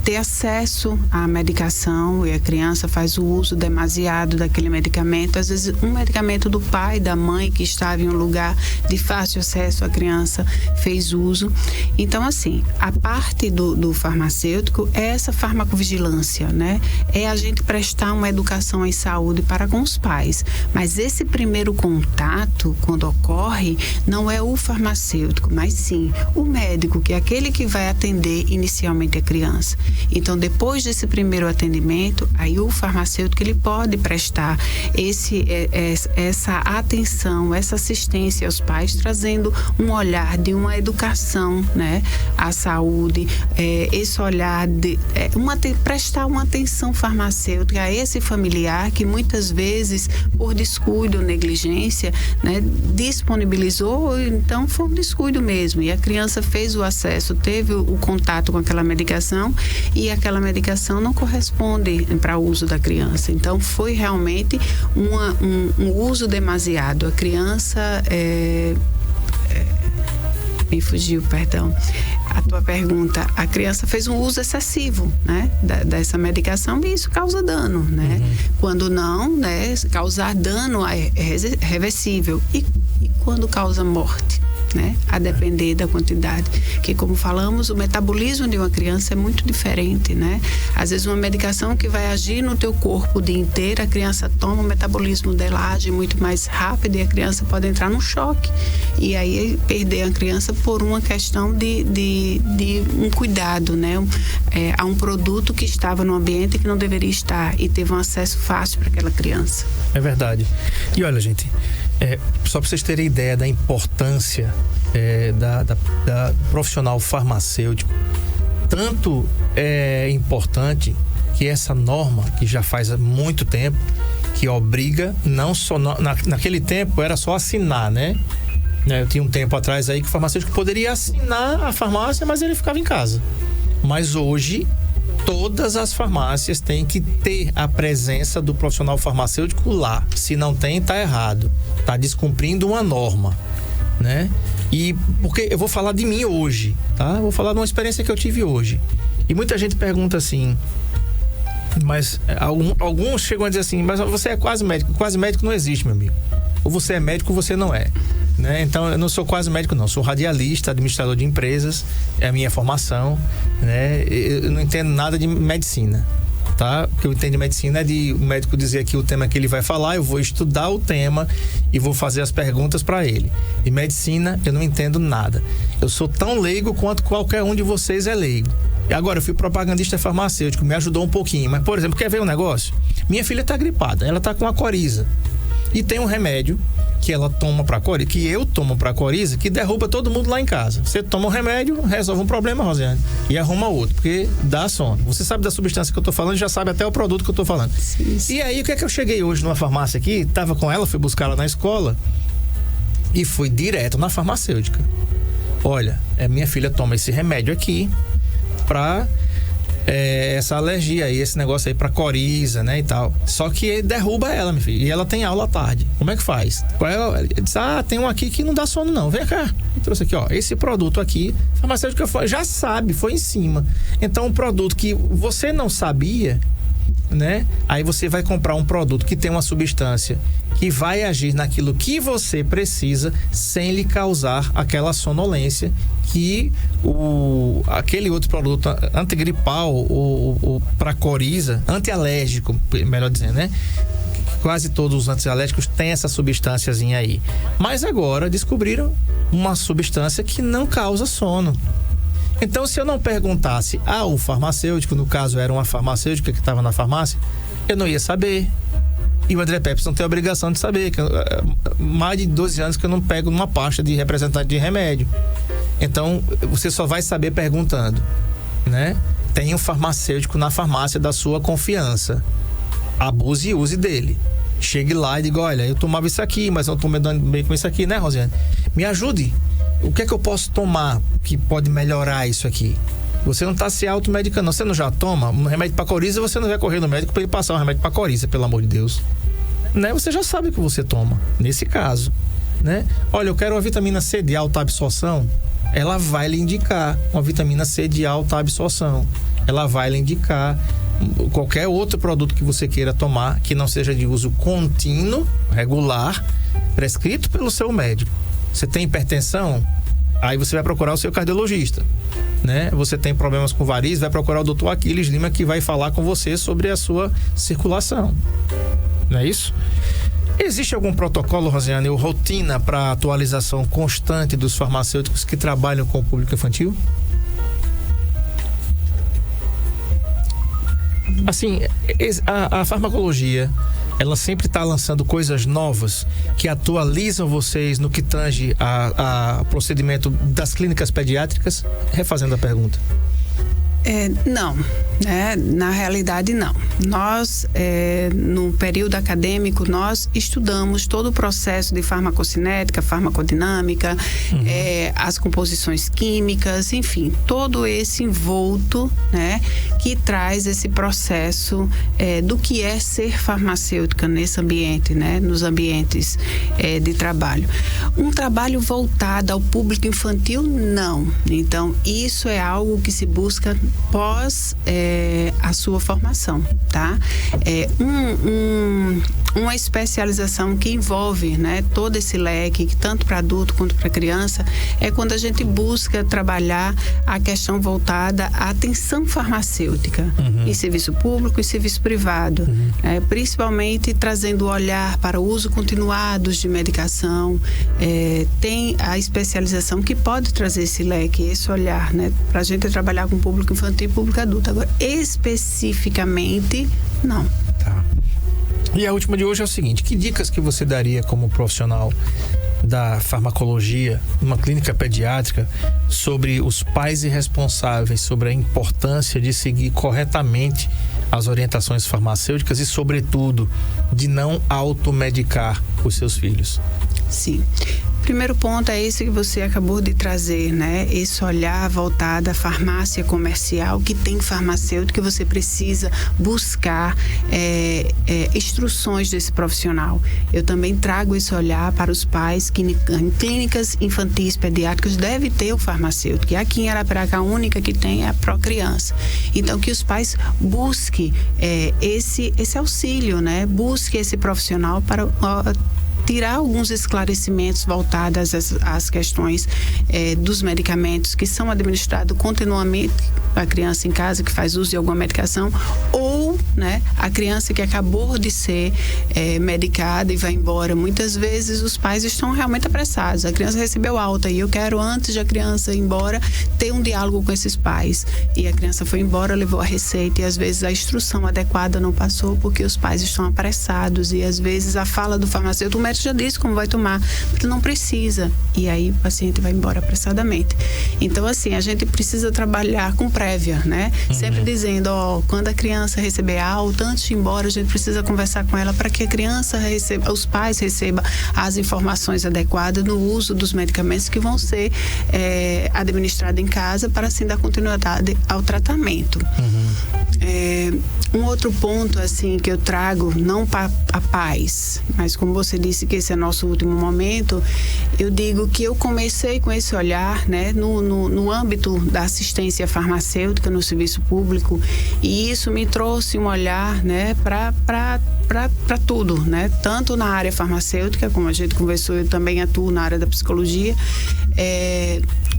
ter acesso à medicação e a criança faz o uso demasiado daquele medicamento. Às vezes um medicamento do pai, da mãe que estava em um lugar de fácil acesso, a criança fez uso. Então, assim, a parte do farmacêutico é essa farmacovigilância, né? É a gente prestar uma educação em saúde para com os pais. Mas esse primeiro contato, quando ocorre, não é o farmacêutico, mas sim o médico, que é aquele que vai atender inicialmente a criança. Então, depois desse primeiro atendimento, aí o farmacêutico ele pode prestar essa atenção, essa assistência aos pais, trazendo um olhar de uma educação, né, à saúde, esse olhar de prestar uma atenção farmacêutica a esse familiar que muitas vezes, por descuido ou negligência, né, disponibilizou, então foi um descuido mesmo, e a criança fez o acesso, teve o contato com aquela medicação e aquela medicação não corresponde para o uso da criança. Então foi realmente um uso demasiado. A criança me fugiu, perdão. A tua pergunta, a criança fez um uso excessivo, né, dessa medicação e isso causa dano, né? Quando não, né, causar dano é reversível. E quando causa morte, né? A depender da quantidade. Que, como falamos, o metabolismo de uma criança é muito diferente, né? Às vezes uma medicação que vai agir no teu corpo o dia inteiro, a criança toma, o metabolismo dela age muito mais rápido e a criança pode entrar num choque. E aí perder a criança por uma questão de um cuidado, né? A um produto que estava no ambiente que não deveria estar e teve um acesso fácil para aquela criança. É verdade. E olha, gente, só para vocês terem ideia da importância da profissional farmacêutico, tanto é importante que essa norma, que já faz muito tempo, que obriga, não só naquele tempo era só assinar, né? Eu tinha um tempo atrás aí que o farmacêutico poderia assinar a farmácia, mas ele ficava em casa. Mas hoje todas as farmácias têm que ter a presença do profissional farmacêutico lá. Se não tem, tá errado. Tá descumprindo uma norma, né? E porque eu vou falar de mim hoje, tá? Vou falar de uma experiência que eu tive hoje. E muita gente pergunta assim, mas alguns chegam a dizer assim, mas você é quase médico. Quase médico não existe, meu amigo. Ou você é médico ou você não é, né? Então eu não sou quase médico não, sou radialista, administrador de empresas, é a minha formação, né? Eu não entendo nada de medicina, tá? O que eu entendo de medicina é de o médico dizer aqui o tema que ele vai falar, eu vou estudar o tema e vou fazer as perguntas para ele. De medicina eu não entendo nada, eu sou tão leigo quanto qualquer um de vocês é leigo. E agora eu fui propagandista farmacêutico, me ajudou um pouquinho, mas por exemplo, quer ver um negócio? Minha filha tá gripada, ela tá com a coriza e tem um remédio que ela toma pra coriza, que eu tomo pra coriza, que derruba todo mundo lá em casa. Você toma um remédio, resolve um problema, Rosiane, e arruma outro, porque dá sono. Você sabe da substância que eu tô falando, já sabe até o produto que eu tô falando. Sim. E aí, o que é que eu cheguei hoje numa farmácia aqui, tava com ela, fui buscar ela na escola e fui direto na farmacêutica. Olha, minha filha toma esse remédio aqui pra essa alergia aí, esse negócio aí pra coriza, né, e tal. Só que derruba ela, minha filha. E ela tem aula à tarde. Como é que faz? Ele disse, tem um aqui que não dá sono não. Vem cá. Eu trouxe aqui, ó. Esse produto aqui, a farmacêutica já sabe, foi em cima. Então, um produto que você não sabia, né? Aí você vai comprar um produto que tem uma substância que vai agir naquilo que você precisa sem lhe causar aquela sonolência que aquele outro produto antigripal ou para coriza, antialérgico, melhor dizendo, né? Quase todos os antialérgicos têm essa substânciazinha aí. Mas agora descobriram uma substância que não causa sono. Então, se eu não perguntasse ao farmacêutico, no caso era uma farmacêutica que estava na farmácia, eu não ia saber. E o André Pepsi não tem a obrigação de saber, que mais de 12 anos que eu não pego numa pasta de representante de remédio. Então, você só vai saber perguntando, né? Tem um farmacêutico na farmácia da sua confiança. Abuse e use dele. Chegue lá e diga, olha, eu tomava isso aqui, mas eu tô me dando bem com isso aqui, né, Rosiane? Me ajude. o que é que eu posso tomar que pode melhorar isso aqui? Você não está se automedicando, não. Você não já toma um remédio para coriza, você não vai correr no médico para ele passar um remédio para coriza, pelo amor de Deus. Né? Você já sabe o que você toma, nesse caso. Né? Olha, eu quero uma vitamina C de alta absorção. Ela vai lhe indicar uma vitamina C de alta absorção. Ela vai lhe indicar qualquer outro produto que você queira tomar, que não seja de uso contínuo, regular, prescrito pelo seu médico. Você tem hipertensão? Aí você vai procurar o seu cardiologista, né? Você tem problemas com varizes, vai procurar o Dr. Aquiles Lima, que vai falar com você sobre a sua circulação. Não é isso? Existe algum protocolo, Rosiane, ou rotina para atualização constante dos farmacêuticos que trabalham com o público infantil? Assim, a farmacologia, ela sempre está lançando coisas novas que atualizam vocês no que tange a procedimento das clínicas pediátricas? Refazendo a pergunta. Não, né? Na realidade não. Nós, no período acadêmico, nós estudamos todo o processo de farmacocinética, farmacodinâmica, as composições químicas, enfim, todo esse envolto, né, que traz esse processo do que é ser farmacêutica nesse ambiente, né, nos ambientes de trabalho. Um trabalho voltado ao público infantil, não. Então, isso é algo que se busca pós a sua formação, tá? Uma especialização que envolve, né, todo esse leque, tanto para adulto quanto para criança, é quando a gente busca trabalhar a questão voltada à atenção farmacêutica em serviço público e serviço privado, principalmente trazendo o olhar para o uso continuado de medicação. Tem a especialização que pode trazer esse leque, esse olhar, né, para a gente trabalhar com público infantil e público adulto. Agora, especificamente, não. Tá. E a última de hoje é o seguinte: que dicas que você daria como profissional da farmacologia numa clínica pediátrica sobre os pais irresponsáveis, sobre a importância de seguir corretamente as orientações farmacêuticas e, sobretudo, de não automedicar os seus filhos? Sim. Primeiro ponto é esse que você acabou de trazer, né? Esse olhar voltado à farmácia comercial, que tem farmacêutico, que você precisa buscar instruções desse profissional. Eu também trago esse olhar para os pais que em clínicas infantis pediátricas deve ter o farmacêutico. E aqui em Arapiraca a única que tem é a Procriança. Então, que os pais busquem esse auxílio, né? Busque esse profissional para tirar alguns esclarecimentos voltados às questões dos medicamentos que são administrados continuamente a criança em casa que faz uso de alguma medicação, ou, né, a criança que acabou de ser medicada e vai embora. Muitas vezes os pais estão realmente apressados. A criança recebeu alta e eu quero, antes de a criança ir embora, ter um diálogo com esses pais. E a criança foi embora, levou a receita e às vezes a instrução adequada não passou porque os pais estão apressados e às vezes a fala do farmacêutico, o médico já disse como vai tomar, mas não precisa. E aí o paciente vai embora apressadamente. Então, assim, a gente precisa trabalhar com prévia, né? Sempre dizendo, quando a criança receber alta, antes de ir embora, a gente precisa conversar com ela para que a criança receba, os pais recebam as informações adequadas no uso dos medicamentos que vão ser administrados em casa para assim dar continuidade ao tratamento. Um outro ponto, assim, que eu trago, não para a paz, mas como você disse que esse é nosso último momento, eu digo que eu comecei com esse olhar, né, no âmbito da assistência farmacêutica no serviço público, e isso me trouxe um olhar, né, para tudo, né, tanto na área farmacêutica, como a gente conversou, eu também atuo na área da psicologia.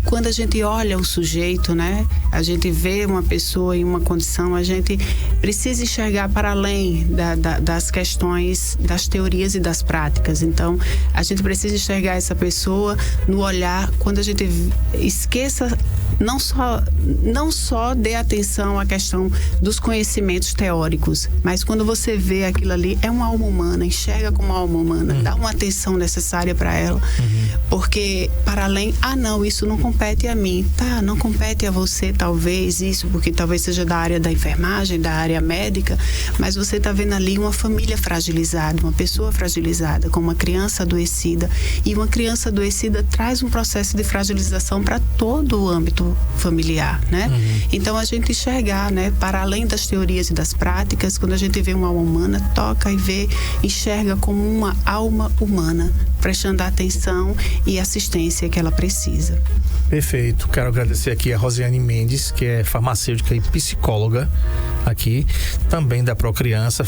Quando a gente olha o sujeito, né, a gente vê uma pessoa em uma condição, a gente precisa enxergar para além das questões, das teorias e das práticas. Então, a gente precisa enxergar essa pessoa no olhar, quando a gente esqueça não só dê atenção à questão dos conhecimentos teóricos, mas quando você vê aquilo ali, é uma alma humana, enxerga como uma alma humana, dá uma atenção necessária para ela, porque para além, não, isso não compete a mim, tá, não compete a você talvez isso, porque talvez seja da área da enfermagem, da área médica, mas você está vendo ali uma família fragilizada, uma pessoa fragilizada, com uma criança adoecida, e uma criança adoecida traz um processo de fragilização para todo o âmbito familiar, né? Então a gente enxergar, né, para além das teorias e das práticas, quando a gente vê uma alma humana, toca e vê, enxerga como uma alma humana, prestando a atenção e assistência que ela precisa. Perfeito. Quero agradecer aqui a Rosiane Mendes, que é farmacêutica e psicóloga aqui, também da Procriança.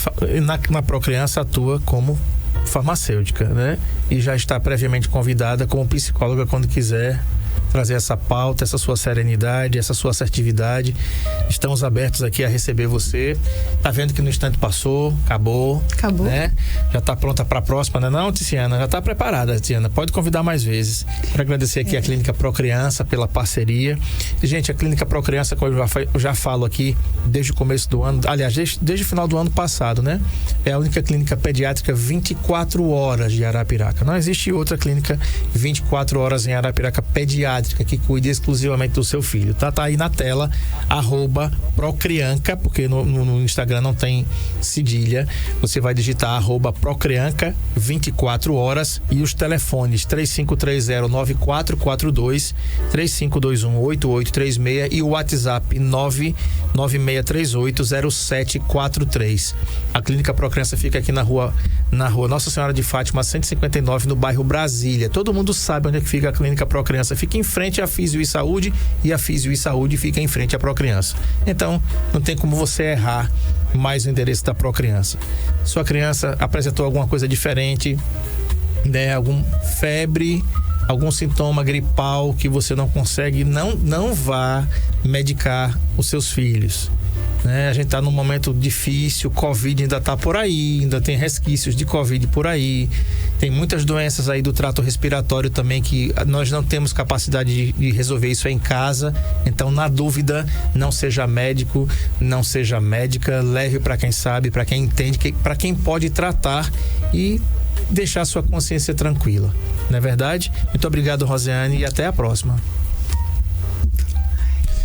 Na Procriança atua como farmacêutica, né? E já está previamente convidada como psicóloga quando quiser trazer essa pauta, essa sua serenidade, essa sua assertividade. Estamos abertos aqui a receber você. Tá vendo que no instante passou, acabou. Né? Já tá pronta para a próxima, né? Não, Tiziana? Já tá preparada, Tiziana. Pode convidar mais vezes. Quero agradecer aqui a Clínica Procriança pela parceria. Gente, a Clínica Procriança, como eu já falo aqui desde o começo do ano, aliás, desde o final do ano passado, né? É a única clínica pediátrica 24 horas de Arapiraca. Não existe outra clínica 24 horas em Arapiraca pediátrica que cuide exclusivamente do seu filho, tá? Tá aí na tela, @Procrianca, porque no Instagram não tem cedilha. Você vai digitar @Procrianca 24 horas e os telefones 3530-9442, 3521-8836 e o WhatsApp 99638-0743. A Clínica Procriança fica aqui na rua Nossa Senhora de Fátima 159, no bairro Brasília. Todo mundo sabe onde é que fica a Clínica Procriança. Fica em frente à Físio e Saúde, e a Físio e Saúde fica em frente à Procriança. Então, não tem como você errar mais o endereço da Procriança. Sua criança apresentou alguma coisa diferente, né? Algum febre, algum sintoma gripal que você não consegue, não vá medicar os seus filhos. Né? A gente está num momento difícil, Covid ainda está por aí, ainda tem resquícios de Covid por aí, tem muitas doenças aí do trato respiratório também que nós não temos capacidade de resolver isso em casa. Então, na dúvida, não seja médico, não seja médica, leve para quem sabe, para quem entende, para quem pode tratar e deixar sua consciência tranquila, não é verdade? Muito obrigado, Rosiane, e até a próxima.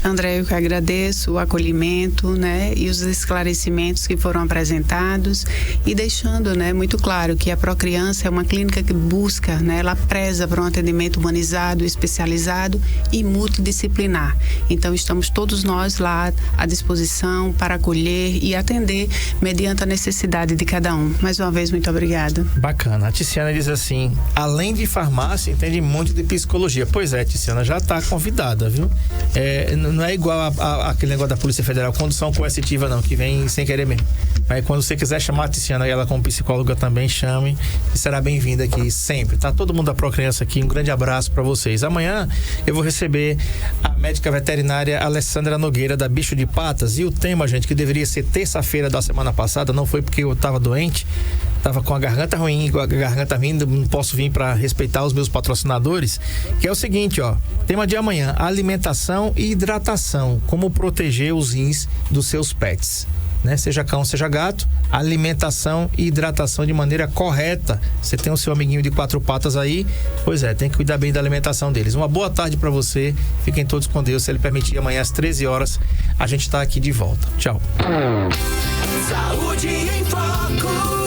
André, eu que agradeço o acolhimento, né, e os esclarecimentos que foram apresentados e deixando, né, muito claro que a Procriança é uma clínica que busca, né, ela preza por um atendimento humanizado, especializado e multidisciplinar. Então, estamos todos nós lá à disposição para acolher e atender mediante a necessidade de cada um. Mais uma vez, muito obrigada. Bacana. A Tiziana diz assim, além de farmácia, entende muito de psicologia. Pois é, Tiziana, já está convidada, viu? Não é igual aquele negócio da Polícia Federal, condução coercitiva não, que vem sem querer mesmo. Mas quando você quiser chamar a Tiziana e ela como psicóloga também, chame, e será bem-vinda aqui sempre, tá? Todo mundo da Procriança aqui, um grande abraço para vocês. Amanhã eu vou receber a médica veterinária Alessandra Nogueira, da Bicho de Patas, e o tema, gente, que deveria ser terça-feira da semana passada, não foi porque eu tava doente, tava com a garganta ruim, não posso vir para respeitar os meus patrocinadores, que é o seguinte, ó, tema de amanhã, alimentação e hidratação, como proteger os rins dos seus pets, né? Seja cão, seja gato, alimentação e hidratação de maneira correta. Você tem o seu amiguinho de 4 patas aí, pois é, tem que cuidar bem da alimentação deles. Uma boa tarde para você, fiquem todos com Deus, se Ele permitir, amanhã às 13 horas a gente tá aqui de volta. Tchau. Saúde em Foco.